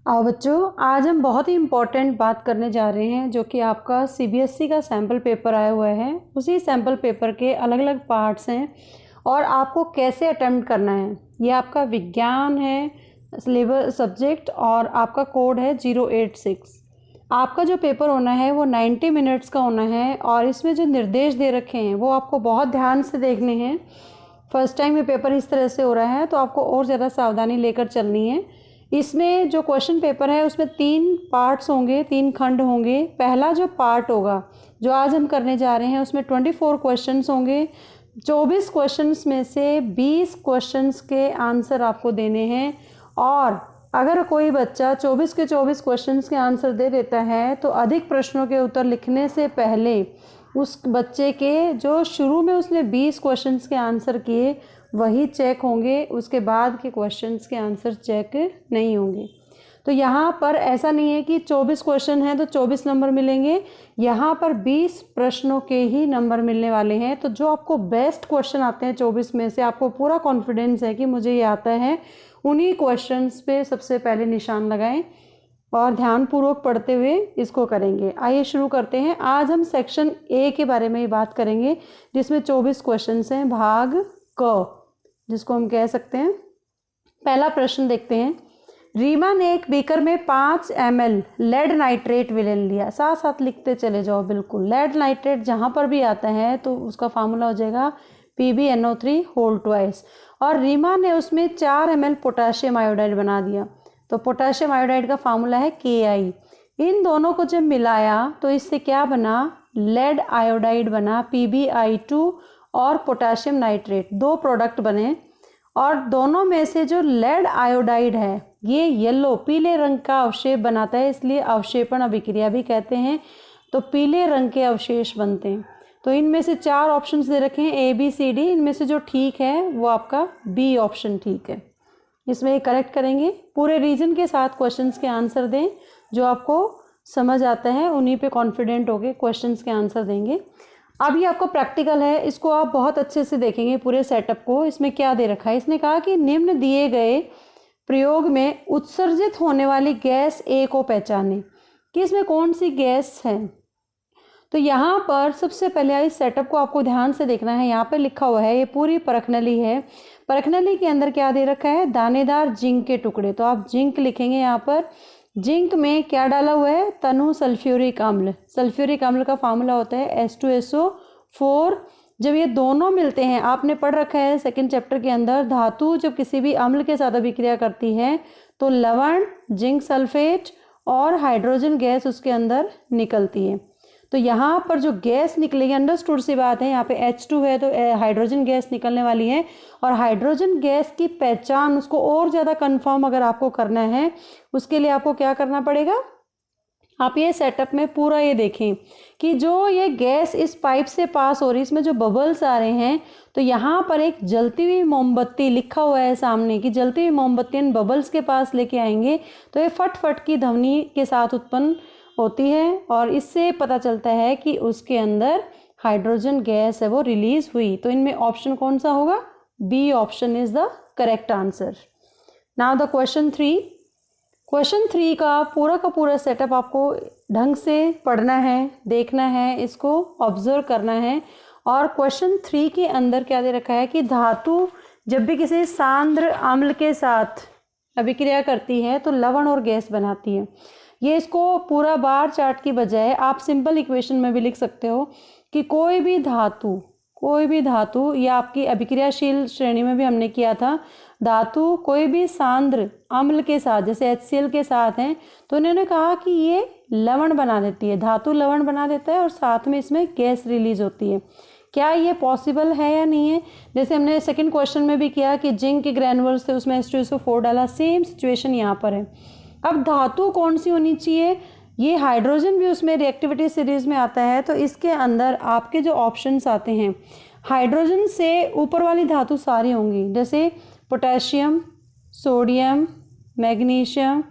आओ बच्चों, आज हम बहुत ही इम्पॉर्टेंट बात करने जा रहे हैं जो कि आपका सीबीएसई का सैम्पल पेपर आया हुआ है। उसी सैम्पल पेपर के अलग अलग पार्ट्स हैं और आपको कैसे अटेम्प्ट करना है। ये आपका विज्ञान है सिलेबस सब्जेक्ट और आपका कोड है 086। आपका जो पेपर होना है वो 90 मिनट्स का होना है और इसमें जो निर्देश दे रखे हैं वो आपको बहुत ध्यान से देखने हैं। फर्स्ट टाइम ये पेपर इस तरह से हो रहा है तो आपको और ज़्यादा सावधानी लेकर चलनी है। इसमें जो क्वेश्चन पेपर है उसमें 3 पार्ट्स होंगे, 3 खंड होंगे। पहला जो पार्ट होगा जो आज हम करने जा रहे हैं उसमें 24 क्वेश्चंस होंगे। 24 क्वेश्चंस में से 20 क्वेश्चंस के आंसर आपको देने हैं और अगर कोई बच्चा 24 के 24 क्वेश्चंस के आंसर दे देता है तो अधिक प्रश्नों के उत्तर लिखने से पहले उस बच्चे के जो शुरू में उसने 20 क्वेश्चंस के आंसर किए वही चेक होंगे, उसके बाद के क्वेश्चंस के आंसर चेक नहीं होंगे। तो यहाँ पर ऐसा नहीं है कि 24 क्वेश्चन हैं तो 24 नंबर मिलेंगे, यहाँ पर 20 प्रश्नों के ही नंबर मिलने वाले हैं। तो जो आपको बेस्ट क्वेश्चन आते हैं 24 में से, आपको पूरा कॉन्फिडेंस है कि मुझे ये आता है, उन्हीं क्वेश्चंस पे सबसे पहले निशान लगाएं और ध्यानपूर्वक पढ़ते हुए इसको करेंगे। आइए शुरू करते हैं। आज हम सेक्शन ए के बारे में ही बात करेंगे जिसमें 24 क्वेश्चंस हैं, भाग क जिसको हम कह सकते हैं। पहला प्रश्न देखते हैं। रीमा ने एक बीकर में 5 ml लेड नाइट्रेट विलेन लिया। साथ साथ लिखते चले जाओ। बिल्कुल, लेड नाइट्रेट जहाँ पर भी आता है तो उसका फार्मूला हो जाएगा PbNO3 होल ट्वाइस। और रीमा ने उसमें 4 ml पोटाशियम आयोडाइड बना दिया। तो पोटाशियम आयोडाइड का फार्मूला है Ki। इन दोनों को जब मिलाया तो इससे क्या बना? लेड आयोडाइड बना, PbI2 और पोटाशियम नाइट्रेट, 2 प्रोडक्ट बने। और दोनों में से जो लेड आयोडाइड है ये येलो पीले रंग का अवशेष बनाता है, इसलिए अवक्षेपण अभिक्रिया भी कहते हैं। तो पीले रंग के अवशेष बनते हैं। तो इनमें से 4 ऑप्शंस दे रखे हैं ABCD, इनमें से जो ठीक है वो आपका B ऑप्शन ठीक है। इसमें ये करेक्ट करेंगे। पूरे रीजन के साथ क्वेश्चंस के आंसर दें, जो आपको समझ आता है उन्हीं पे कॉन्फिडेंट होके क्वेश्चंस के आंसर देंगे। अब ये आपको प्रैक्टिकल है, इसको आप बहुत अच्छे से देखेंगे पूरे सेटअप को। इसमें क्या दे रखा है, इसने कहा कि निम्न दिए गए प्रयोग में उत्सर्जित होने वाली गैस A को पहचानें कि इसमें कौन सी गैस है। तो यहाँ पर सबसे पहले इस सेटअप को आपको ध्यान से देखना है। यहाँ पे लिखा हुआ है, ये पूरी परखनली है। परखनली के अंदर क्या दे रखा है? दानेदार जिंक के टुकड़े। तो आप जिंक लिखेंगे यहाँ पर। जिंक में क्या डाला हुआ है? तनु सल्फ्यूरिक अम्ल। सल्फ्यूरिक अम्ल का फार्मूला होता है H2SO4। जब ये दोनों मिलते हैं, आपने पढ़ रखा है सेकंड चैप्टर के अंदर, धातु जब किसी भी अम्ल के साथ अभिक्रिया करती है तो लवण, जिंक सल्फेट और हाइड्रोजन गैस उसके अंदर निकलती है। तो यहाँ पर जो गैस निकलेगी, अंडरस्टूड सी बात है, यहाँ पे H2 है तो हाइड्रोजन गैस निकलने वाली है। और हाइड्रोजन गैस की पहचान, उसको और ज़्यादा कंफर्म अगर आपको करना है, उसके लिए आपको क्या करना पड़ेगा? आप ये सेटअप में पूरा ये देखें कि जो ये गैस इस पाइप से पास हो रही है, इसमें जो बबल्स आ रहे हैं, तो यहाँ पर एक जलती हुई मोमबत्ती लिखा हुआ है सामने कि जलती हुई मोमबत्ती इन बबल्स के पास लेके आएंगे तो ये फट फट की ध्वनि के साथ उत्पन्न होती है और इससे पता चलता है कि उसके अंदर हाइड्रोजन गैस है वो रिलीज हुई। तो इनमें ऑप्शन कौन सा होगा? B option is the correct answer. Now the question 3। Question 3 का पूरा सेटअप आपको ढंग से पढ़ना है, देखना है, इसको ऑब्जर्व करना है। और क्वेश्चन 3 के अंदर क्या दे रखा है कि धातु जब भी किसी सांद्र अम्ल के साथ अभिक्रिया करती है तो लवण और गैस बनाती है। ये इसको पूरा बार चार्ट की बजाय आप सिंपल इक्वेशन में भी लिख सकते हो कि कोई भी धातु, या आपकी अभिक्रियाशील श्रेणी में भी हमने किया था, धातु कोई भी सांद्र अम्ल के साथ जैसे HCl के साथ हैं तो उन्होंने कहा कि ये लवण बना देती है, धातु लवण बना देता है और साथ में इसमें गैस रिलीज होती है। क्या ये पॉसिबल है या नहीं है? जैसे हमने सेकंड क्वेश्चन में भी किया कि जिंक के ग्रैनुअल्स थे, उसमें H2SO4 डाला, सेम सिचुएशन यहाँ पर है। अब धातु कौन सी होनी चाहिए? ये हाइड्रोजन भी उसमें रिएक्टिविटी सीरीज में आता है। तो इसके अंदर आपके जो ऑप्शंस आते हैं, हाइड्रोजन से ऊपर वाली धातु सारी होंगी, जैसे potassium, sodium, magnesium,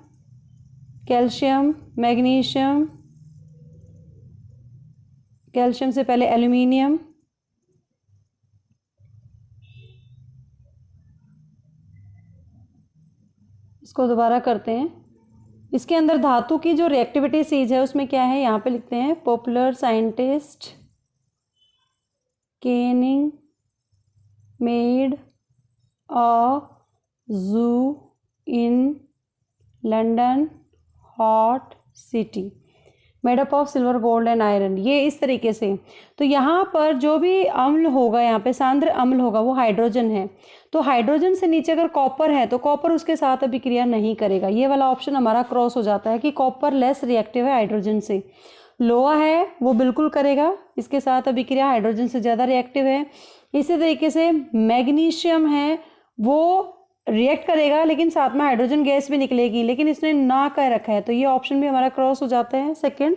calcium, magnesium, calcium से पहले एल्यूमिनियम, इसको दोबारा करते हैं। इसके अंदर धातु की जो रिएक्टिविटी सीज है उसमें क्या है, यहाँ पे लिखते हैं popular scientist Canning made a zoo in London hot city made up of silver gold and iron, ये इस तरीके से। तो यहाँ पर जो भी अम्ल होगा, यहाँ पे सांद्र अम्ल होगा वो हाइड्रोजन है। तो हाइड्रोजन से नीचे अगर कॉपर है तो कॉपर उसके साथ अभिक्रिया नहीं करेगा। ये वाला ऑप्शन हमारा क्रॉस हो जाता है कि कॉपर लेस रिएक्टिव है हाइड्रोजन से। लोहा है वो बिल्कुल करेगा, इसके साथ अभिक्रिया हाइड्रोजन से ज़्यादा रिएक्टिव है। इसी तरीके से मैग्नीशियम है वो रिएक्ट करेगा लेकिन साथ में हाइड्रोजन गैस भी निकलेगी, लेकिन इसने ना कह रखा है, तो ये ऑप्शन भी हमारा क्रॉस हो जाता है सेकंड।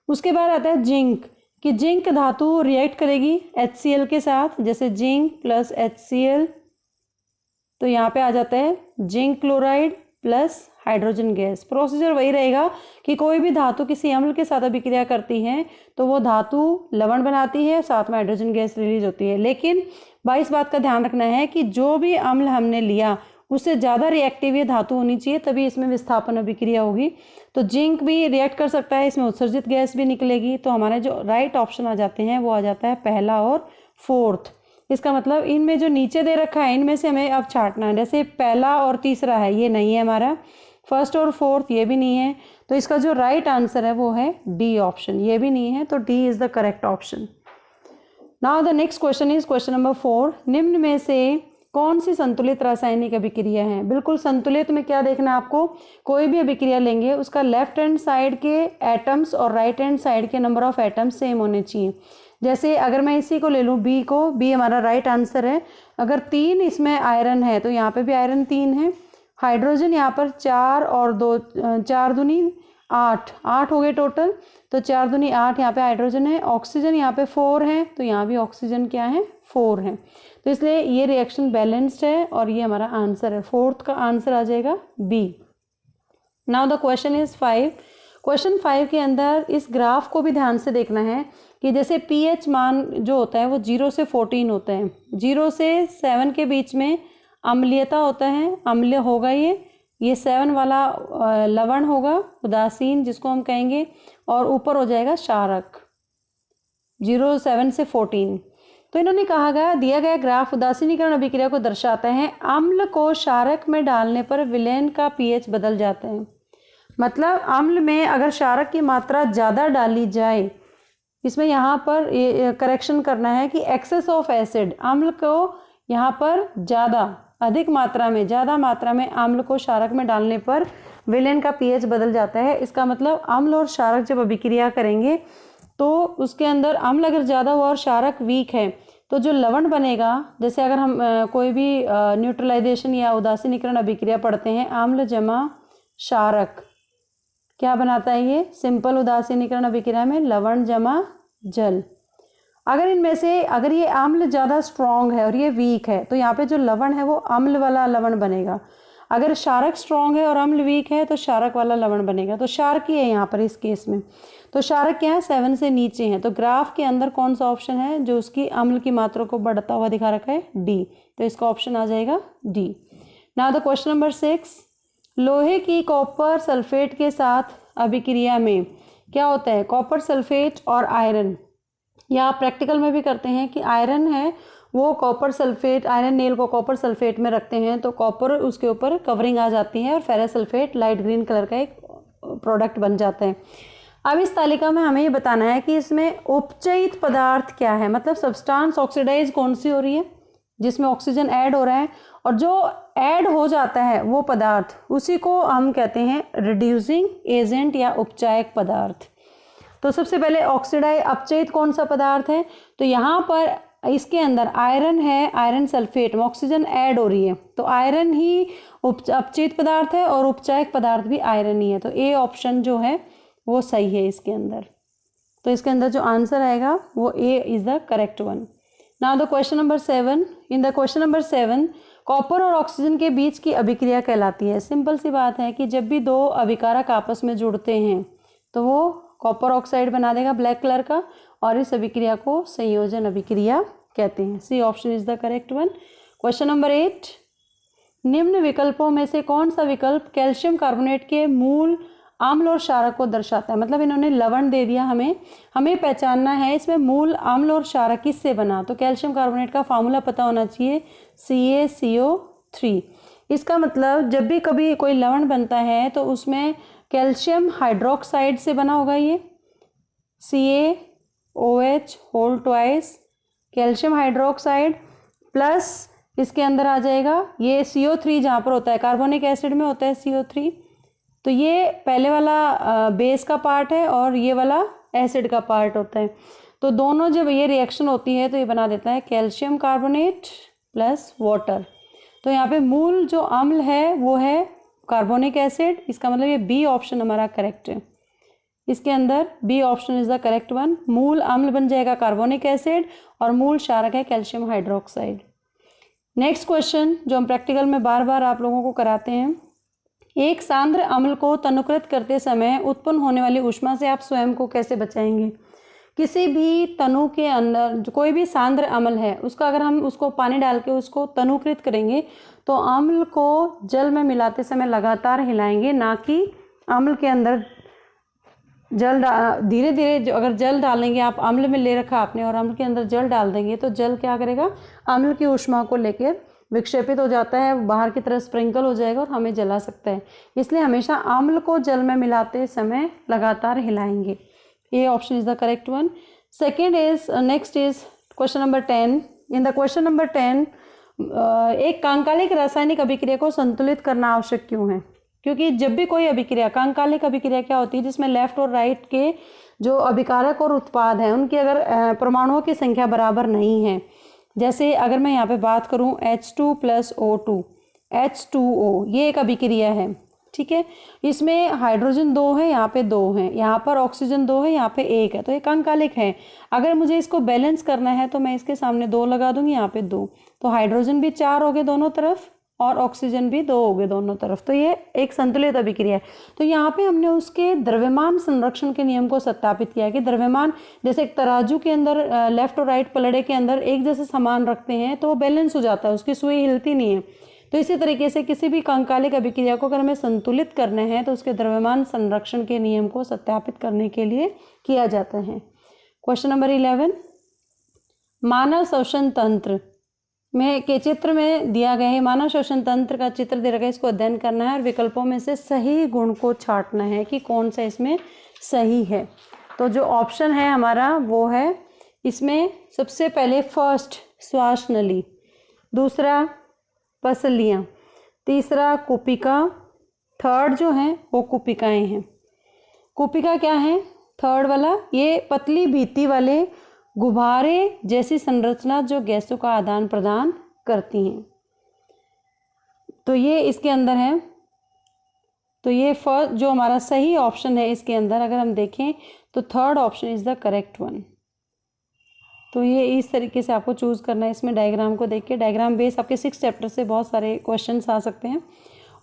उसके बाद आता है जिंक, कि जिंक धातु रिएक्ट करेगी HCl के साथ, जैसे जिंक प्लस HCl, तो यहाँ पे आ जाता है zinc chloride plus hydrogen gas. Procedure वही रहेगा कि कोई भी धातु किसी अम्ल के साथ अभिक्रिया करती है तो वो धातु लवण बनाती है, साथ में हाइड्रोजन गैस रिलीज होती है। लेकिन भाई इस बात का ध्यान रखना है कि जो भी अम्ल हमने लिया उससे ज़्यादा रिएक्टिव ये धातु होनी चाहिए, तभी इसमें विस्थापन अभिक्रिया होगी। तो जिंक भी रिएक्ट कर सकता है, इसमें उत्सर्जित गैस भी निकलेगी। तो हमारे जो राइट ऑप्शन आ जाते हैं वो आ जाता है पहला और फोर्थ। इसका मतलब इनमें जो नीचे दे रखा है इनमें से हमें अब छांटना है। जैसे पहला और तीसरा है, ये नहीं है हमारा, फर्स्ट और फोर्थ ये भी नहीं है, तो इसका जो राइट आंसर है वो है डी ऑप्शन, ये भी नहीं है, तो D is the correct option. Now the next question is question number 4। निम्न में से कौन सी संतुलित रासायनिक अभिक्रिया है? बिल्कुल संतुलित में क्या देखना है आपको, कोई भी अभिक्रिया लेंगे उसका लेफ्ट हैंड साइड के एटम्स और राइट हैंड साइड के नंबर ऑफ एटम्स सेम होने चाहिए। जैसे अगर मैं इसी को ले लूँ बी को, बी हमारा राइट आंसर है। अगर 3 इसमें आयरन है तो यहाँ पे भी आयरन 3 है। हाइड्रोजन यहाँ पर 4 और 2, 4 दूनी 8 हो गए टोटल, तो 4 दूनी 8 यहाँ पे हाइड्रोजन है। ऑक्सीजन यहाँ पे 4 है, तो यहाँ भी ऑक्सीजन क्या है 4 है। तो इसलिए ये रिएक्शन बैलेंस्ड है और ये हमारा आंसर है, फोर्थ का आंसर आ जाएगा B. Now the question is 5। Question 5 के अंदर इस ग्राफ को भी ध्यान से देखना है कि जैसे pH मान जो होता है वो 0 से 14 होता है, 0 से 7 के बीच में अम्लीयता होता है, अम्लीय होगा ये 7 वाला लवण होगा उदासीन जिसको हम कहेंगे, और ऊपर हो जाएगा क्षारक 7 से 14। तो इन्होंने कहा गया दिया गया ग्राफ उदासीनीकरण अभिक्रिया को दर्शाता है। अम्ल को क्षारक में डालने पर विलयन का pH बदल जाता है। मतलब अम्ल में अगर क्षारक की मात्रा ज़्यादा डाली जाए, इसमें यहाँ पर करेक्शन करना है कि एक्सेस ऑफ एसिड, अम्ल को यहाँ पर ज़्यादा मात्रा में अम्ल को क्षारक में डालने पर विलयन का pH बदल जाता है। इसका मतलब अम्ल और क्षारक जब अभिक्रिया करेंगे तो उसके अंदर अम्ल अगर ज़्यादा हुआ और क्षारक वीक है तो जो लवण बनेगा, जैसे अगर हम कोई भी न्यूट्रलाइजेशन या उदासीनीकरण अभिक्रिया पढ़ते हैं, अम्ल जमा क्षारक क्या बनाता है ये सिंपल उदासीनीकरण अभिक्रिया में लवण जमा जल। अगर इनमें से अगर ये अम्ल ज़्यादा स्ट्रॉन्ग है और ये वीक है तो यहाँ पे जो लवण है वो अम्ल वाला लवण बनेगा। अगर क्षारक स्ट्रॉन्ग है और अम्ल वीक है तो क्षारक वाला लवण बनेगा। तो क्षारक ही है यहाँ पर इस केस में, तो क्षारक क्या है 7 से नीचे है। तो ग्राफ के अंदर कौन सा ऑप्शन है जो उसकी अम्ल की मात्रा को बढ़ता हुआ दिखा रखा है, डी। तो इसका ऑप्शन आ जाएगा D. Now the question number 6। लोहे की कॉपर सल्फेट के साथ अभिक्रिया में क्या होता है, कॉपर सल्फेट और आयरन, या आप प्रैक्टिकल में भी करते हैं कि आयरन है वो कॉपर सल्फेट, आयरन नेल को कॉपर सल्फेट में रखते हैं तो कॉपर उसके ऊपर कवरिंग आ जाती है और ferrous sulphate light green colour का एक प्रोडक्ट बन जाता है। अब इस तालिका में हमें ये बताना है कि इसमें उपचयित पदार्थ क्या है, मतलब सब्सटेंस ऑक्सीडाइज कौन सी हो रही है जिसमें ऑक्सीजन ऐड हो रहा है, और जो ऐड हो जाता है वो पदार्थ उसी को हम कहते हैं रिड्यूसिंग एजेंट या उपचायक पदार्थ। तो सबसे पहले ऑक्सीडाइज अपचयित कौन सा पदार्थ है, तो यहाँ पर इसके अंदर आयरन है, आयरन सल्फेट में ऑक्सीजन ऐड हो रही है तो आयरन ही अपचयित पदार्थ है और उपचायक पदार्थ भी आयरन ही है। तो ए ऑप्शन जो है वो सही है इसके अंदर। तो इसके अंदर जो आंसर आएगा वो A is the correct one. Now the question number 7। In the question number 7 copper और ऑक्सीजन के बीच की अभिक्रिया कहलाती है। सिंपल सी बात है कि जब भी दो अभिकारक आपस में जुड़ते हैं तो वो कॉपर ऑक्साइड बना देगा ब्लैक कलर का, और इस अभिक्रिया को संयोजन अभिक्रिया कहते हैं। C option is the correct one. Question number 8। निम्न विकल्पों में से कौन सा विकल्प कैल्शियम कार्बोनेट के मूल अम्ल और क्षारक को दर्शाता है। मतलब इन्होंने लवण दे दिया, हमें पहचानना है इसमें मूल अम्ल और क्षारक किससे बना। तो कैल्शियम कार्बोनेट का फार्मूला पता होना चाहिए, CaCO3। इसका मतलब जब भी कभी कोई लवण बनता है तो उसमें कैल्शियम हाइड्रोक्साइड से बना होगा, ये CaOH whole twice calcium hydroxide, plus इसके अंदर आ जाएगा ये CO3, जहाँ पर होता है कार्बोनिक एसिड में होता है CO3। तो ये पहले वाला बेस का पार्ट है और ये वाला एसिड का पार्ट होता है। तो दोनों जब ये रिएक्शन होती है तो ये बना देता है कैल्शियम कार्बोनेट प्लस वाटर। तो यहाँ पे मूल जो अम्ल है वो है कार्बोनिक एसिड, इसका मतलब ये बी ऑप्शन हमारा करेक्ट है। इसके अंदर B option is the correct one. मूल अम्ल बन जाएगा कार्बोनिक एसिड और मूल क्षारक है कैल्शियम हाइड्रोक्साइड। नेक्स्ट क्वेश्चन जो हम प्रैक्टिकल में बार बार आप लोगों को कराते हैं, एक सांद्र अम्ल को तनुकृत करते समय उत्पन्न होने वाली ऊष्मा से आप स्वयं को कैसे बचाएंगे। किसी भी तनु के अंदर जो कोई भी सांद्र अम्ल है उसका अगर हम उसको पानी डाल के उसको तनुकृत करेंगे तो अम्ल को जल में मिलाते समय लगातार हिलाएंगे, ना कि अम्ल के अंदर जल धीरे धीरे अगर जल डालेंगे आप, अम्ल में ले रखा आपने और अम्ल के अंदर जल डाल देंगे तो जल क्या करेगा, अम्ल की ऊष्मा को लेकर विक्षेपित हो जाता है, बाहर की तरफ स्प्रिंकल हो जाएगा और हमें जला सकता है। इसलिए हमेशा अम्ल को जल में मिलाते समय लगातार हिलाएंगे। ये option is the correct one. Second is next is question number 10। In the question number 10 एक कांकालिक रासायनिक अभिक्रिया को संतुलित करना आवश्यक क्यों है। क्योंकि जब भी कोई अभिक्रिया, कांकालिक अभिक्रिया क्या होती है, जिसमें लेफ्ट और राइट के जो अभिकारक और उत्पाद हैं उनकी अगर परमाणुओं की संख्या बराबर नहीं है, जैसे अगर मैं यहाँ पे बात करूँ H2 + O2 H2O, ये एक अभिक्रिया है, ठीक है। इसमें हाइड्रोजन 2 है, यहाँ पे 2 है, यहाँ पर ऑक्सीजन 2 है, यहाँ पे 1 है, तो ये कांकालिक है। अगर मुझे इसको बैलेंस करना है तो मैं इसके सामने 2 लगा दूंगी, यहाँ पे 2, तो हाइड्रोजन भी 4 हो गए दोनों तरफ और ऑक्सीजन भी 2 हो गए दोनों तरफ, तो ये एक संतुलित अभिक्रिया है। तो यहाँ पे हमने उसके द्रव्यमान संरक्षण के नियम को सत्यापित किया कि द्रव्यमान, जैसे एक तराजू के अंदर लेफ्ट और राइट पलड़े के अंदर एक जैसे सामान रखते हैं तो वो बैलेंस हो जाता है, उसकी सुई हिलती नहीं है। तो इसी तरीके से किसी भी कांकालिक अभिक्रिया को अगर हमें संतुलित करना है तो उसके द्रव्यमान संरक्षण के नियम को सत्यापित करने के लिए किया जाता है। क्वेश्चन नंबर 11, मानव श्वसन तंत्र में के चित्र में दिया गया है, मानव श्वसन तंत्र का चित्र दे रखा है, इसको अध्ययन करना है और विकल्पों में से सही गुण को छांटना है कि कौन सा इसमें सही है। तो जो ऑप्शन है हमारा वो है, इसमें सबसे पहले फर्स्ट श्वास नली, दूसरा पसलियाँ, तीसरा कुपिका, थर्ड जो है वो कुपिकाएँ हैं। कुपिका क्या है थर्ड वाला, ये पतली भित्ति वाले गुब्बारे जैसी संरचना जो गैसों का आदान प्रदान करती हैं, तो ये इसके अंदर है। तो ये फर्स्ट जो हमारा सही ऑप्शन है इसके अंदर अगर हम देखें तो third option is the correct one. तो ये इस तरीके से आपको चूज़ करना है। इसमें डायग्राम को देख के, डायग्राम बेस आपके 6 चैप्टर से बहुत सारे क्वेश्चंस आ सकते हैं।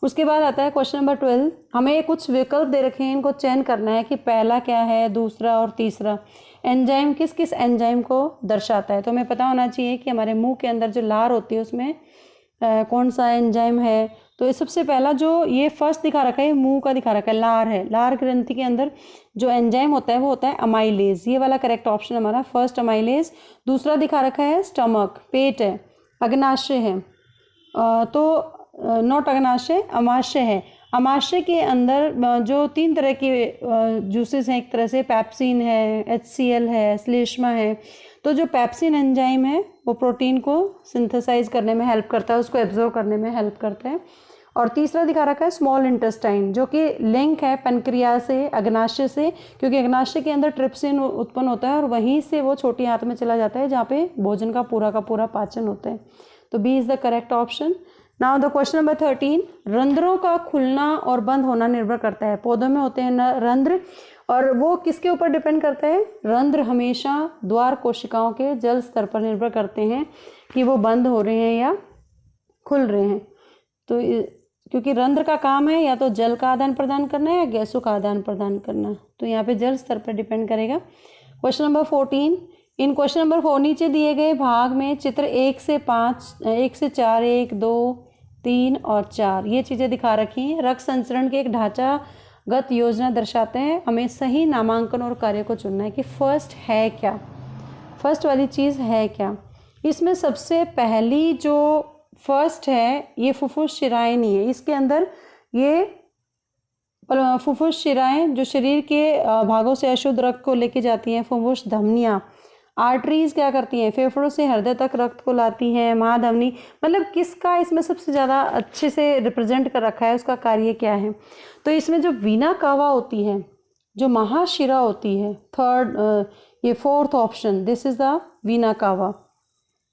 उसके बाद आता है क्वेश्चन नंबर 12। हमें कुछ विकल्प दे रखे हैं, इनको चयन करना है कि पहला क्या है, दूसरा और तीसरा। एंजाइम किस किस एंजाइम को दर्शाता है, तो हमें पता होना चाहिए कि हमारे मुंह के अंदर जो लार होती है उसमें कौन सा एंजाइम है। तो ये सबसे पहला जो ये फर्स्ट दिखा रखा है, ये मुंह का दिखा रखा है, लार है। लार ग्रंथि के अंदर जो एंजाइम होता है वो होता है अमाइलेज, ये वाला करेक्ट ऑप्शन हमारा फर्स्ट अमाइलेज। दूसरा दिखा रखा है स्टमक, पेट है। अग्नाशय है, तो नॉट अग्नाशय, अमाशय है। अमाशय के अंदर जो 3 तरह के जूसेस हैं, एक तरह से पैप्सिन है, HCl है, श्लेष्मा है। तो जो पैप्सिन एंजाइम है वो प्रोटीन को सिंथेसाइज करने में हेल्प करता है, उसको एब्जॉर्व करने में हेल्प करता है। और तीसरा दिखा रखा है स्मॉल इंटेस्टाइन, जो कि लिंक है पेनक्रियास से, अग्नाशय से, क्योंकि अग्नाशय के अंदर ट्रिप्सिन उत्पन्न होता है और वहीं से वो छोटी आंत में चला जाता है जहाँ पे भोजन का पूरा पाचन होता है। तो B is the correct option. Now the question number 13। रंध्रों का खुलना और बंद होना निर्भर करता है। पौधों में होते हैं रंध्र, और वो किसके ऊपर डिपेंड करता है, रंध्र हमेशा द्वार कोशिकाओं के जल स्तर पर निर्भर करते हैं कि वो बंद हो रहे हैं या खुल रहे हैं। तो क्योंकि रंध्र का काम है या तो जल का आदान प्रदान करना है या गैसों का आदान प्रदान करना, तो यहाँ पे जल स्तर पर डिपेंड करेगा। Question number 14। इन क्वेश्चन नंबर 4 नीचे दिए गए भाग में चित्र 1 से 4, 1, 2, 3 और 4 ये चीज़ें दिखा रखी हैं। रक्त संचरण के एक ढांचागत योजना दर्शाते हैं। हमें सही नामांकन और कार्य को चुनना है कि फर्स्ट है क्या, फर्स्ट वाली चीज़ है क्या। इसमें सबसे पहली जो फर्स्ट है ये फुफ्फुस शिराएं नहीं है। इसके अंदर ये फुफ्फुस शिराएं जो शरीर के भागों से अशुद्ध रक्त को लेके जाती हैं। फुफ्फुस धमनियाँ, आर्टरीज क्या करती हैं, फेफड़ों से हृदय तक रक्त को लाती हैं। महाधमनी मतलब किसका इसमें सबसे ज़्यादा अच्छे से रिप्रेजेंट कर रखा है, उसका कार्य क्या है। तो इसमें जो वीना कावा होती है, जो महाशिरा होती है, थर्ड ये fourth option, this is the Veena कावा।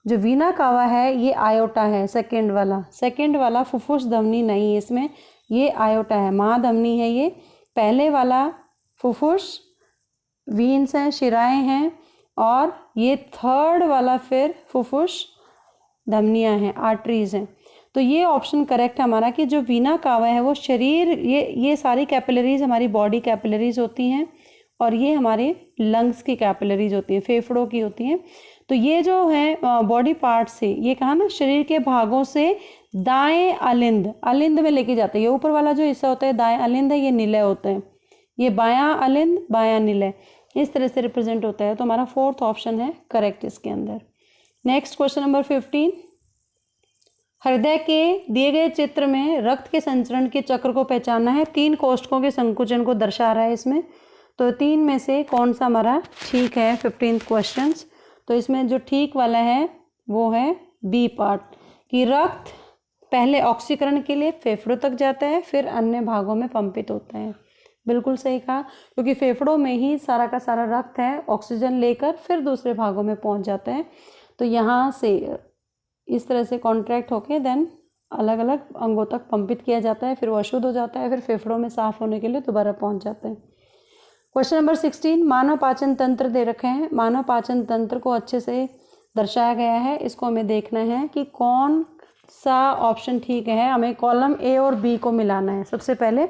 जो वीना कावा है ये आयोटा है, सेकंड वाला फुफ्फुस धमनी नहीं है इसमें, ये आयोटा है। महाधमनी है ये। पहले वाला फुफ्फुस वीन्स हैं, शिराएं हैं, और ये थर्ड वाला फिर फुफ्फुस धमनियां हैं, आर्टरीज हैं। तो ये ऑप्शन करेक्ट है हमारा कि जो वीना कावा है वो शरीर, ये सारी कैपिलरीज हमारी बॉडी कैपिलरीज होती हैं, और ये हमारे लंग्स की कैपिलरीज होती हैं, फेफड़ों की होती हैं। तो ये जो है बॉडी पार्ट से, ये कहा ना शरीर के भागों से दाएं अलिंद में लेके जाते हैं। ये ऊपर वाला जो हिस्सा होता है दाएं अलिंद है, ये निलय होता है। ये बायां अलिंद, बायां निलय, इस तरह से रिप्रेजेंट होता है। तो हमारा फोर्थ ऑप्शन है करेक्ट इसके अंदर। नेक्स्ट क्वेश्चन नंबर 15, हृदय के दिए गए चित्र में रक्त के संचरण के चक्र को पहचानना है। 3 कोष्ठकों के संकुचन को दर्शा रहा है इसमें। तो 3 में से कौन सा हमारा ठीक है 15th क्वेश्चन। तो इसमें जो ठीक वाला है वो है बी पार्ट, कि रक्त पहले ऑक्सीकरण के लिए फेफड़ों तक जाता है, फिर अन्य भागों में पंपित होता है। बिल्कुल सही कहा, क्योंकि फेफड़ों में ही सारा का सारा रक्त है, ऑक्सीजन लेकर फिर दूसरे भागों में पहुंच जाता है। तो यहाँ से इस तरह से कॉन्ट्रैक्ट होके देन अलग अलग अंगों तक पंपित किया जाता है, फिर वो अशुद्ध हो जाता है, फिर फेफड़ों में साफ होने के लिए दोबारा पहुंच जाता है। क्वेश्चन नंबर 16, मानव पाचन तंत्र दे रखे हैं। मानव पाचन तंत्र को अच्छे से दर्शाया गया है। इसको हमें देखना है कि कौन सा ऑप्शन ठीक है। हमें कॉलम ए और बी को मिलाना है सबसे पहले।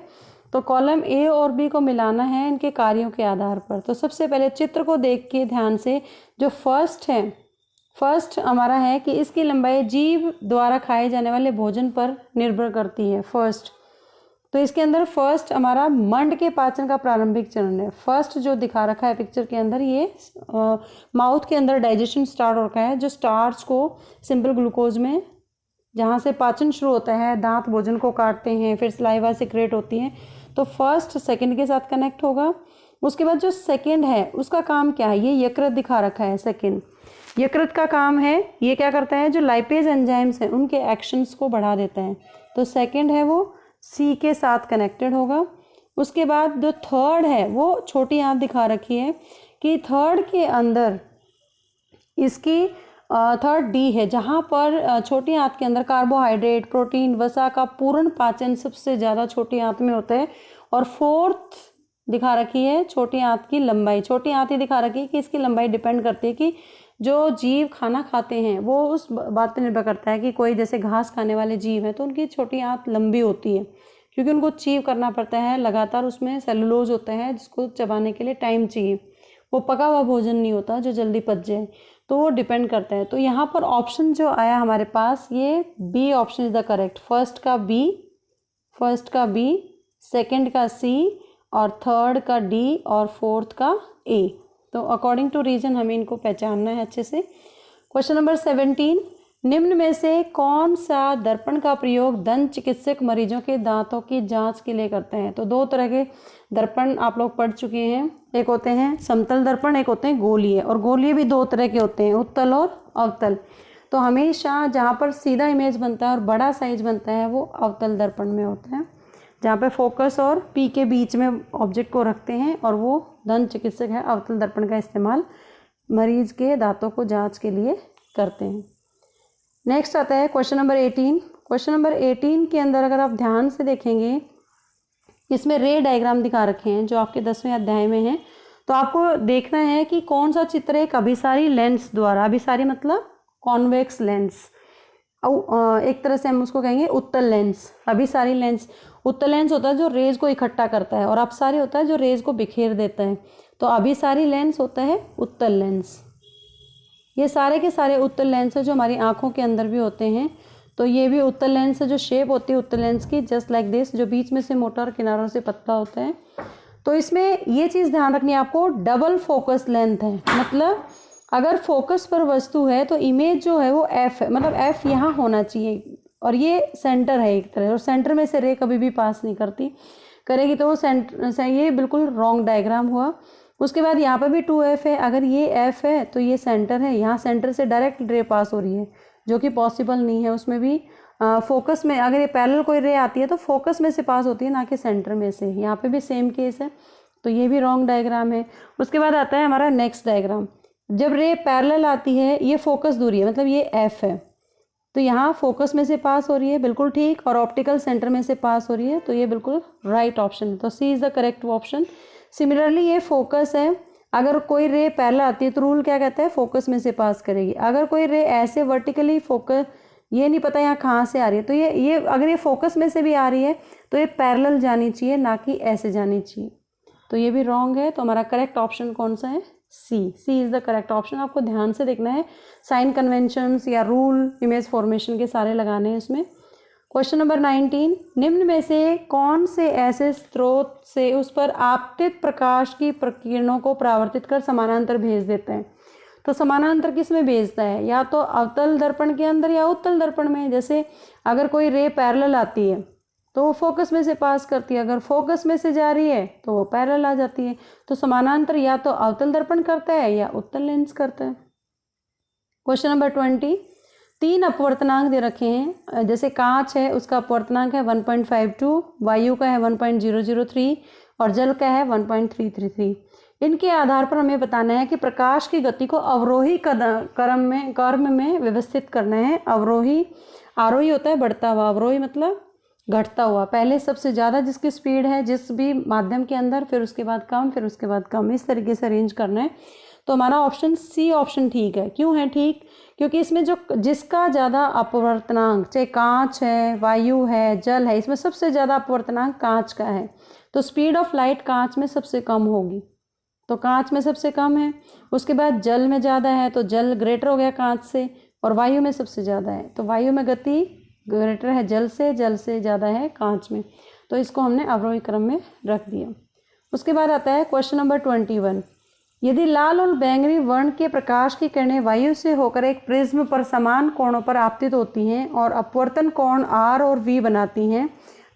तो कॉलम ए और बी को मिलाना है इनके कार्यों के आधार पर। तो सबसे पहले चित्र को देख के ध्यान से, जो फर्स्ट है, फर्स्ट हमारा है कि इसकी लंबाई जीव द्वारा खाए जाने वाले भोजन पर निर्भर करती है। फर्स्ट, तो इसके अंदर फर्स्ट हमारा मंड के पाचन का प्रारंभिक चरण है। फर्स्ट जो दिखा रखा है पिक्चर के अंदर, ये माउथ के अंदर डाइजेशन स्टार्ट हो रखा है, जो स्टार्च को सिंपल ग्लूकोज में, जहाँ से पाचन शुरू होता है, दांत भोजन को काटते हैं, फिर सलाइवा सिक्रेट होती है। तो फर्स्ट सेकंड के साथ कनेक्ट होगा। उसके बाद जो सेकंड है उसका काम क्या है, ये यकृत दिखा रखा है। सेकंड यकृत का काम है, ये क्या करता है, जो लाइपेज एंजाइम्स हैं उनके एक्शंस को बढ़ा देता है। तो सेकंड है वो सी के साथ कनेक्टेड होगा। उसके बाद जो थर्ड है वो छोटी आंत दिखा रखी है कि थर्ड के अंदर इसकी थर्ड डी है, जहाँ पर छोटी आंत के अंदर कार्बोहाइड्रेट, प्रोटीन, वसा का पूर्ण पाचन सबसे ज़्यादा छोटी आंत में होता है। और फोर्थ दिखा रखी है छोटी आंत की लंबाई। छोटी आंत ही दिखा रखी है कि इसकी लंबाई डिपेंड करती है कि जो जीव खाना खाते हैं वो उस बात पर निर्भर करता है कि कोई जैसे घास खाने वाले जीव हैं तो उनकी छोटी आंत लंबी होती है, क्योंकि उनको चीव करना पड़ता है लगातार। उसमें सेलुलोज होता है जिसको चबाने के लिए टाइम चाहिए। वो पका हुआ भोजन नहीं होता जो जल्दी पच जाए, तो वो डिपेंड करता है। तो यहाँ पर ऑप्शन जो आया हमारे पास, ये B option is the correct. First का बी, सेकंड का सी, और थर्ड का डी, और फोर्थ का ए। तो अकॉर्डिंग टू रीजन हमें इनको पहचानना है अच्छे से। क्वेश्चन नंबर 17, निम्न में से कौन सा दर्पण का प्रयोग दंत चिकित्सक मरीजों के दांतों की जांच के लिए करते हैं। तो 2 तरह के दर्पण आप लोग पढ़ चुके हैं। एक होते हैं समतल दर्पण, एक होते हैं गोलीय। और गोलीय भी 2 तरह के होते हैं, उत्तल और अवतल। तो हमेशा जहाँ पर सीधा इमेज बनता है और बड़ा साइज बनता है वो अवतल दर्पण में होता है, जहाँ पे फोकस और पी के बीच में ऑब्जेक्ट को रखते हैं, और वो दंत चिकित्सक है अवतल दर्पण का इस्तेमाल मरीज के दांतों को जांच के लिए करते हैं। नेक्स्ट आता है क्वेश्चन नंबर 18। क्वेश्चन नंबर 18 के अंदर अगर आप ध्यान से देखेंगे, इसमें रे डायग्राम दिखा रखे हैं जो आपके 10वें अध्याय में है। तो आपको देखना है कि कौन सा चित्र एक अभिसारी लेंस द्वारा, अभिसारी मतलब कॉन्वेक्स लेंस, एक तरह से हम उसको कहेंगे उत्तल लेंस। अभिसारी लेंस, उत्तल लेंस होता है जो रेज को इकट्ठा करता है, और अपसारी होता है जो रेज को बिखेर देता है। तो अभिसारी लेंस होता है उत्तल लेंस। ये सारे के सारे उत्तल लेंस है जो हमारी आंखों के अंदर भी होते हैं। तो ये भी उत्तल लेंस से जो शेप होती है उत्तल लेंस की, जस्ट लाइक दिस, जो बीच में से मोटा और किनारों से पतला होता है। तो इसमें ये चीज़ ध्यान रखनी है आपको, डबल फोकस लेंथ है, मतलब अगर फोकस पर वस्तु है तो इमेज जो है वो एफ है, मतलब एफ यहाँ होना चाहिए और ये सेंटर है एक तरह, और सेंटर में से रे कभी भी पास नहीं करती, करेगी तो वो सेंटर, ये बिल्कुल रॉन्ग डायग्राम हुआ। उसके बाद यहाँ पर भी 2F है, अगर ये F है तो ये सेंटर है, यहाँ सेंटर से डायरेक्ट रे पास हो रही है जो कि पॉसिबल नहीं है। उसमें भी फोकस में अगर ये पैरेलल कोई रे आती है तो फोकस में से पास होती है, ना कि सेंटर में से। यहाँ पे भी सेम केस है, तो ये भी रॉन्ग डायग्राम है। उसके बाद आता है हमारा नेक्स्ट डायग्राम, जब रे पैरेलल आती है, ये फोकस दूरी है, मतलब ये F है, तो यहाँ फोकस में से पास हो रही है, बिल्कुल ठीक, और ऑप्टिकल सेंटर में से पास हो रही है, तो ये बिल्कुल राइट ऑप्शन है, तो C is the correct option. Similarly ये फोकस है, अगर कोई रे पैरेलल आती है तो रूल क्या कहता है, फोकस में से पास करेगी। अगर कोई रे ऐसे वर्टिकली फोकस, ये नहीं पता यहाँ कहाँ से आ रही है, तो ये अगर ये फोकस में से भी आ रही है तो ये पैरेलल जानी चाहिए, ना कि ऐसे जानी चाहिए, तो ये भी रॉन्ग है। तो हमारा करेक्ट ऑप्शन कौन सा है, सी इज़ द करेक्ट ऑप्शन। आपको ध्यान से देखना है, साइन कन्वेंशंस या रूल इमेज फॉर्मेशन के सारे लगाने हैं इसमें। क्वेश्चन नंबर 19, निम्न में से कौन से ऐसे स्रोत से उस पर आपतित प्रकाश की प्रकिरणों को परावर्तित कर समानांतर भेज देते हैं। तो समानांतर किस में भेजता है, या तो अवतल दर्पण के अंदर या उत्तल दर्पण में। जैसे अगर कोई रे पैरेलल आती है तो वो फोकस में से पास करती है, अगर फोकस में से जा रही है तो वो पैरेलल आ जाती है। तो समानांतर या तो अवतल दर्पण करता है या उत्तल लेंस करता है। क्वेश्चन नंबर 20, 3 अपवर्तनांक दे रखे हैं, जैसे कांच है उसका अपवर्तनांक है 1.52, वायु का है 1.003 और जल का है 1.333। इनके आधार पर हमें बताना है कि प्रकाश की गति को अवरोही क्रम में व्यवस्थित करना है। अवरोही, आरोही होता है बढ़ता हुआ, अवरोही मतलब घटता हुआ, पहले सबसे ज़्यादा जिसकी स्पीड है जिस भी माध्यम के अंदर, फिर उसके बाद कम, फिर उसके बाद कम, इस तरीके से अरेंज करना है। तो हमारा ऑप्शन सी ऑप्शन ठीक है। क्यों है ठीक, क्योंकि इसमें जो जिसका ज़्यादा अपवर्तनांक, चाहे कांच है, वायु है, जल है, इसमें सबसे ज़्यादा अपवर्तनांक कांच का है, तो स्पीड ऑफ लाइट कांच में सबसे कम होगी, तो कांच में सबसे कम है। उसके बाद जल में ज़्यादा है, तो जल ग्रेटर हो गया कांच से, और वायु में सबसे ज़्यादा है, तो वायु में गति ग्रेटर है जल से ज़्यादा है कांच में, तो इसको हमने अवरोही क्रम में रख दिया। उसके बाद आता है क्वेश्चन नंबर 21, यदि लाल और बैंगनी वर्ण के प्रकाश की किरणें वायु से होकर एक प्रिज्म पर समान कोणों पर आपतित होती हैं और अपवर्तन कोण R और V बनाती हैं,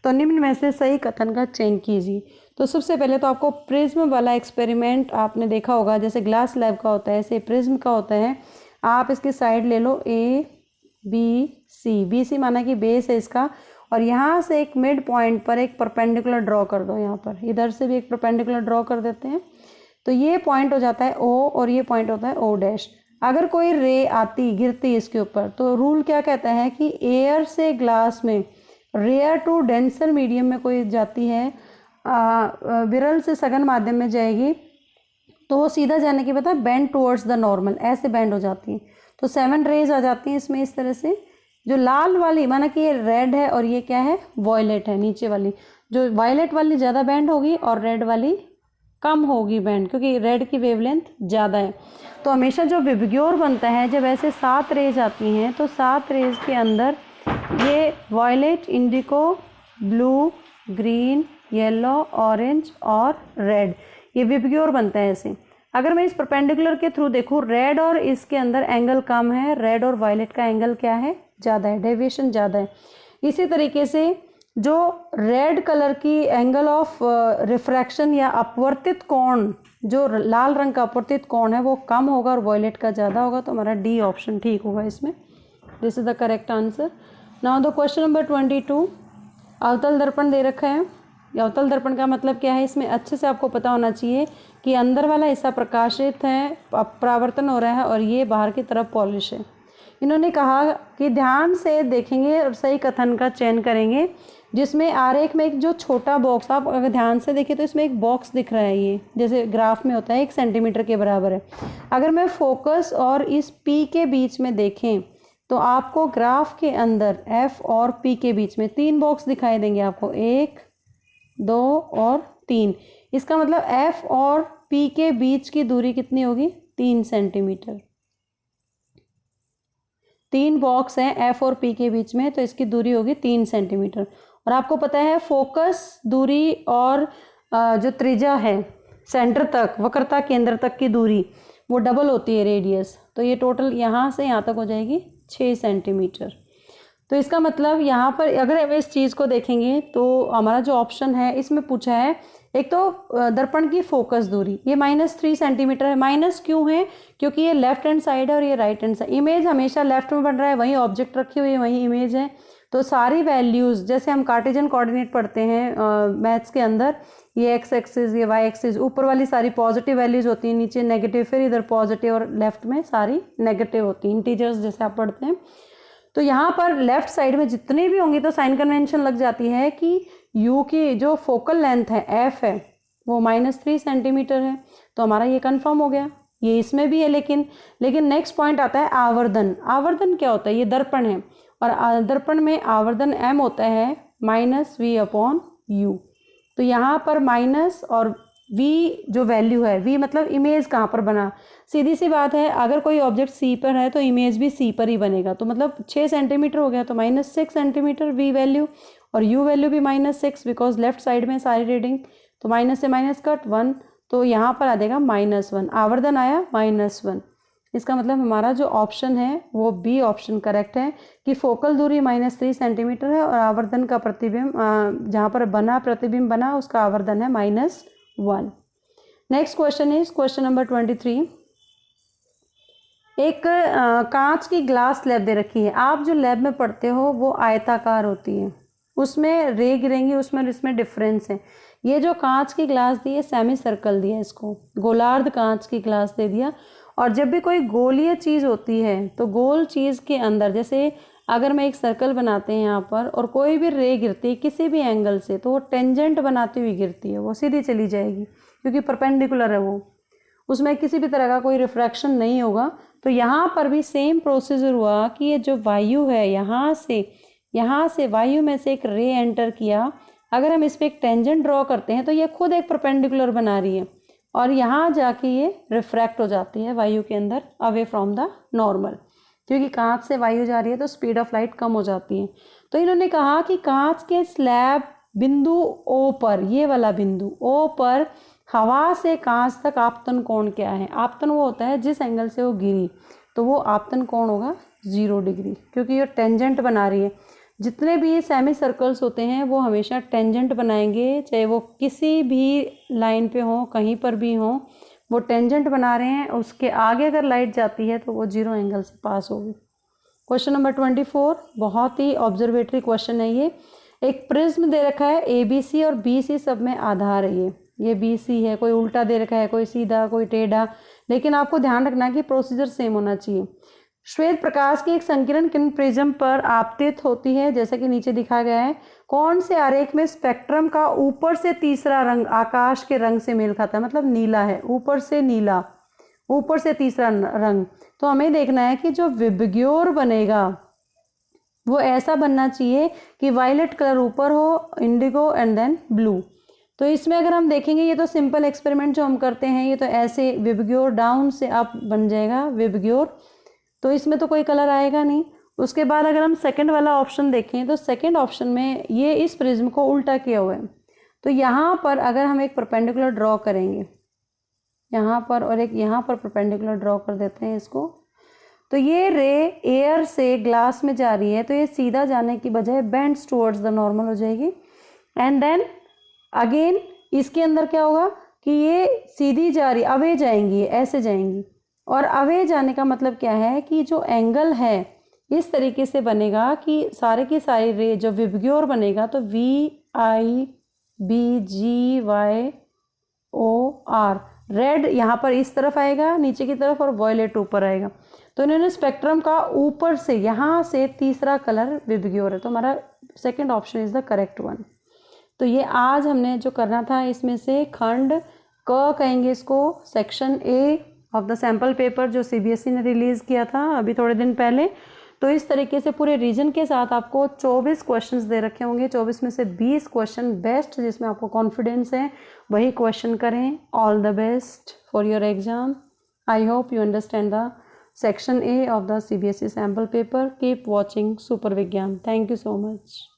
तो निम्न में से सही कथन का चयन कीजिए। तो सबसे पहले तो आपको प्रिज्म वाला एक्सपेरिमेंट आपने देखा होगा, जैसे ग्लास लैब का होता है ऐसे प्रिज्म का होता है। आप इसकी साइड ले लो, बी सी माना कि बेस है इसका, और यहाँ से एक मिड पॉइंट पर एक परपेंडिकुलर ड्रॉ कर दो, यहाँ पर इधर से भी एक परपेंडिकुलर ड्रॉ कर देते हैं, तो ये पॉइंट हो जाता है O और ये पॉइंट होता है O'। अगर कोई रे आती गिरती इसके ऊपर, तो रूल क्या कहता है कि एयर से ग्लास में रेयर टू डेंसर मीडियम में कोई जाती है, विरल से सघन माध्यम में जाएगी, तो वो सीधा जाने की बता बेंड टुवर्ड्स द नॉर्मल, ऐसे बेंड हो जाती है, तो 7 रेज आ जाती हैं इसमें इस तरह से। जो लाल वाली माना कि ये रेड है और ये क्या है, वॉयलेट है, नीचे वाली जो वायलेट वाली ज़्यादा बेंड होगी और रेड वाली कम होगी बेंड, क्योंकि रेड की वेवलेंथ ज़्यादा है। तो हमेशा जो विबग्योर बनता है, जब ऐसे 7 रेज आती हैं तो 7 रेज के अंदर ये वॉयलेट, इंडिको, ब्लू, ग्रीन, येलो, ऑरेंज और रेड, ये विबग्योर बनता है ऐसे। अगर मैं इस परपेंडिकुलर के थ्रू देखूँ, रेड और इसके अंदर एंगल कम है, रेड और वायलेट का एंगल क्या है, ज़्यादा है, डेविएशन ज़्यादा है। इसी तरीके से जो रेड कलर की एंगल ऑफ रिफ्रैक्शन या अपवर्तित कोण, जो लाल रंग का अपवर्तित कोण है वो कम होगा और वॉयलेट का ज़्यादा होगा, तो हमारा डी ऑप्शन ठीक होगा इसमें। This is the correct answer. Now the question number 22, अवतल दर्पण दे रखा है। अवतल दर्पण का मतलब क्या है, इसमें अच्छे से आपको पता होना चाहिए कि अंदर वाला हिस्सा प्रकाशित है, परावर्तन हो रहा है, और ये बाहर की तरफ पॉलिश है। इन्होंने कहा कि ध्यान से देखेंगे और सही कथन का चयन करेंगे, जिसमें आरेख में एक जो छोटा बॉक्स, आप अगर ध्यान से देखें तो इसमें एक बॉक्स दिख रहा है, ये जैसे ग्राफ में होता है 1 सेंटीमीटर के बराबर है। अगर मैं फोकस और इस P के बीच में देखें तो आपको ग्राफ के अंदर F और P के बीच में 3 बॉक्स दिखाई देंगे आपको, 1, 2 और 3। इसका मतलब F और P के बीच की दूरी कितनी होगी, 3 सेंटीमीटर। 3 बॉक्स हैं एफ और पी के बीच में, तो इसकी दूरी होगी 3 सेंटीमीटर। और आपको पता है फोकस दूरी और जो त्रिज्या है सेंटर तक, वक्रता केंद्र तक की दूरी वो डबल होती है रेडियस। तो ये टोटल यहाँ से यहाँ तक हो जाएगी 6 सेंटीमीटर। तो इसका मतलब यहाँ पर अगर हम इस चीज़ को देखेंगे तो हमारा जो ऑप्शन है इसमें पूछा है, एक तो दर्पण की फोकस दूरी ये -3 सेंटीमीटर है। माइनस क्यों है? क्योंकि ये लेफ्ट हैंड साइड है और ये राइट हैंड साइड। इमेज हमेशा लेफ्ट में बन रहा है, वहीं ऑब्जेक्ट रखी हुई है, वहीं इमेज है। तो सारी वैल्यूज़ जैसे हम कार्टेशियन कोऑर्डिनेट पढ़ते हैं मैथ्स के अंदर, ये एक्स एक्सिस ये वाई एक्सिस, ऊपर वाली सारी पॉजिटिव वैल्यूज़ होती हैं, नीचे नेगेटिव, फिर इधर पॉजिटिव और लेफ्ट में सारी नेगेटिव होती हैं, इंटीजर्स जैसे आप पढ़ते हैं। तो यहाँ पर लेफ्ट साइड में जितने भी होंगे तो साइन कन्वेंशन लग जाती है कि यू की जो फोकल लेंथ है एफ है वो -3 सेंटीमीटर है। तो हमारा ये कंफर्म हो गया, ये इसमें भी है। लेकिन नेक्स्ट पॉइंट आता है आवर्धन। आवर्धन क्या होता है? ये दर्पण है और दर्पण में आवर्धन m होता है -v/u। तो यहाँ पर माइनस और v जो वैल्यू है, v मतलब इमेज कहाँ पर बना, सीधी सी बात है, अगर कोई ऑब्जेक्ट c पर है तो इमेज भी c पर ही बनेगा। तो मतलब 6 सेंटीमीटर हो गया, तो -6 सेंटीमीटर v वैल्यू और u वैल्यू भी -6 बिकॉज लेफ्ट साइड में सारी रीडिंग। तो माइनस से माइनस कट 1, तो यहाँ पर आ जाएगा -1, आवर्धन आया -1। इसका मतलब हमारा जो ऑप्शन है वो बी ऑप्शन करेक्ट है कि फोकल दूरी -3 सेंटीमीटर है और आवर्धन का प्रतिबिंब जहाँ पर बना प्रतिबिंब बना उसका आवर्धन है -1। Next question is question number 23। एक कांच की ग्लास स्लैब दे रखी है। आप जो लैब में पढ़ते हो वो आयताकार होती है, उसमें रे गिरेंगी, उसमें इसमें डिफरेंस है। ये जो कांच की ग्लास दी है सेमी सर्कल दिया, इसको गोलार्ध कांच की ग्लास दे दिया। और जब भी कोई गोलीय चीज़ होती है तो गोल चीज़ के अंदर, जैसे अगर मैं एक सर्कल बनाते हैं यहाँ पर और कोई भी रे गिरती है किसी भी एंगल से, तो वो टेंजेंट बनाती हुई गिरती है, वो सीधी चली जाएगी क्योंकि परपेंडिकुलर है वो, उसमें किसी भी तरह का कोई रिफ्रैक्शन नहीं होगा। तो यहाँ पर भी सेम प्रोसीजर हुआ कि ये जो वायु है यहाँ से वायु में से एक रे एंटर किया, अगर हम इस पर एक टेंजेंट ड्रॉ करते हैं तो ये खुद एक परपेंडिकुलर बना रही है और यहाँ जाके ये रिफ्रैक्ट हो जाती है वायु के अंदर अवे फ्रॉम द नॉर्मल, क्योंकि कांच से वायु जा रही है तो स्पीड ऑफ लाइट कम हो जाती है। तो इन्होंने कहा कि कांच के स्लैब बिंदु ओ पर, ये वाला बिंदु ओ पर हवा से कांच तक आपतन कोण क्या है? आपतन वो होता है जिस एंगल से वो गिरी, तो वो आपतन कोण होगा 0 डिग्री, क्योंकि ये टेंजेंट बना रही है। जितने भी सेमी सर्कल्स होते हैं वो हमेशा टेंजेंट बनाएंगे, चाहे वो किसी भी लाइन पे हो, कहीं पर भी हो, वो टेंजेंट बना रहे हैं। उसके आगे अगर लाइट जाती है तो वो 0 एंगल से पास होगी। क्वेश्चन नंबर 24 बहुत ही ऑब्जर्वेटरी क्वेश्चन है ये। एक प्रिज्म दे रखा है ABC और BC सब में आधार है ये BC है, कोई उल्टा दे रखा है, कोई सीधा, कोई टेढ़ा, लेकिन आपको ध्यान रखना है कि प्रोसीजर सेम होना चाहिए। श्वेत प्रकाश की एक संकिरण किरण प्रिज्म पर आपतित होती है, जैसा कि नीचे दिखाया गया है। कौन से आरेख में स्पेक्ट्रम का ऊपर से तीसरा रंग आकाश के रंग से मेल खाता है? मतलब नीला है, ऊपर से नीला, ऊपर से तीसरा रंग। तो हमें देखना है कि जो विबग्योर बनेगा वो ऐसा बनना चाहिए कि वायलेट कलर ऊपर हो, इंडिगो एंड देन ब्लू। तो इसमें अगर हम देखेंगे, ये तो सिंपल एक्सपेरिमेंट जो हम करते हैं, ये तो ऐसे विबग्योर डाउन से अप बन जाएगा विबग्योर, तो इसमें तो कोई कलर आएगा नहीं। उसके बाद अगर हम सेकंड वाला ऑप्शन देखें तो सेकंड ऑप्शन में ये इस प्रिज्म को उल्टा किया हुआ है। तो यहाँ पर अगर हम एक परपेंडिकुलर ड्रॉ करेंगे यहाँ पर और एक यहाँ पर परपेंडिकुलर ड्रॉ कर देते हैं इसको, तो ये रे एयर से ग्लास में जा रही है, तो ये सीधा जाने की बजाय बेंड्स टुवर्ड्स द नॉर्मल हो जाएगी। एंड देन अगेन इसके अंदर क्या होगा कि ये सीधी जा रही, अवे जाएंगी, ऐसे जाएंगी। और अवे जाने का मतलब क्या है कि जो एंगल है इस तरीके से बनेगा कि सारे की सारी रे जो विबग्योर बनेगा तो VIBGYOR, रेड यहाँ पर इस तरफ आएगा नीचे की तरफ और वॉयलेट ऊपर आएगा। तो इन्होंने स्पेक्ट्रम का ऊपर से यहाँ से तीसरा कलर विबग्योर है, तो हमारा second option is the correct one. तो ये आज हमने जो करना था इसमें से खंड क कहेंगे इसको, section A of the sample paper जो CBSE ने रिलीज़ किया था अभी थोड़े दिन पहले। तो इस तरीके से पूरे रीजन के साथ आपको 24 क्वेश्चंस दे रखे होंगे, 24 में से 20 क्वेश्चन बेस्ट जिसमें आपको कॉन्फिडेंस है वही क्वेश्चन करें। All the best for your exam. I hope you understand the section A of the CBSE sample paper. Keep watching Super Vigyan. Thank you so much.